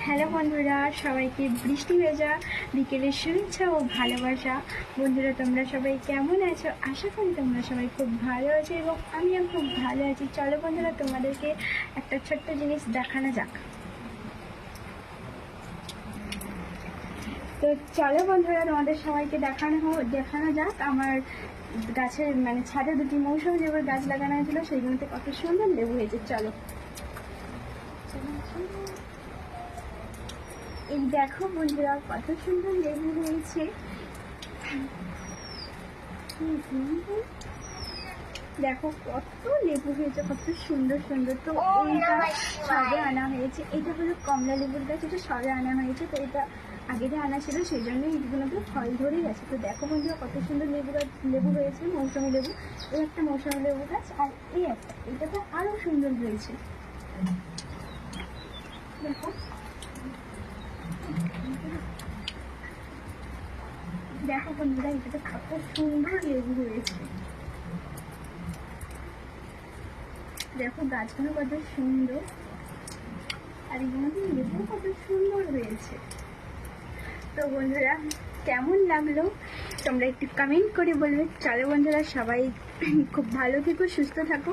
Hello বন্ধুরা, সবাইকে বৃষ্টি ভেজা বিকেলের শুভেচ্ছা ও ভালোবাসা। বন্ধুরা, তোমরা সবাই কেমন আছো? আশা করি তোমরা সবাই খুব ভালো আছো এবং আমিও খুব ভালো আছি। চলো বন্ধুরা, তোমাদেরকে একটা ছোট্ট জিনিস দেখানো যাক। তো চলো বন্ধুরা, তোমাদের সবাইকে দেখানো যাক। আমার গাছের ছাদে দুটি মৌসুমী লেবুর গাছ লাগানো হয়েছিল, সেইগুলোতে কত সুন্দর লেবু হয়েছে। চলো, এই দেখো বন্ধুরা, কত সুন্দর লেবু হয়েছে। দেখো কত লেবু হয়েছে, কত সুন্দর সুন্দর। তো এইটা সবে আনা হয়েছে। এটা হলো কমলা লেবুর গাছ, এটা সবে আনা হয়েছে। তো এটা আগে যে আনা ছিল সেই জন্য এইগুলোতে ফল ধরে গেছে। তো দেখো বন্ধুরা, কত সুন্দর লেবু হয়েছে, মৌসুমী লেবু। এই একটা মৌসুমী লেবু গাছ, আর এই একটা, এটাতে আরো সুন্দর হয়েছে। দেখো দেখো বন্ধুরা, এটাতে কত সুন্দর লেবু হয়েছে। দেখো গাছগুলো কত সুন্দর, আর এগুলো লেবু কত সুন্দর হয়েছে। তো বন্ধুরা, কেমন লাগলো তোমরা একটু কমেন্ট করে বলবে। চলো বন্ধুরা, সবাই খুব ভালো থেকো, সুস্থ থাকো।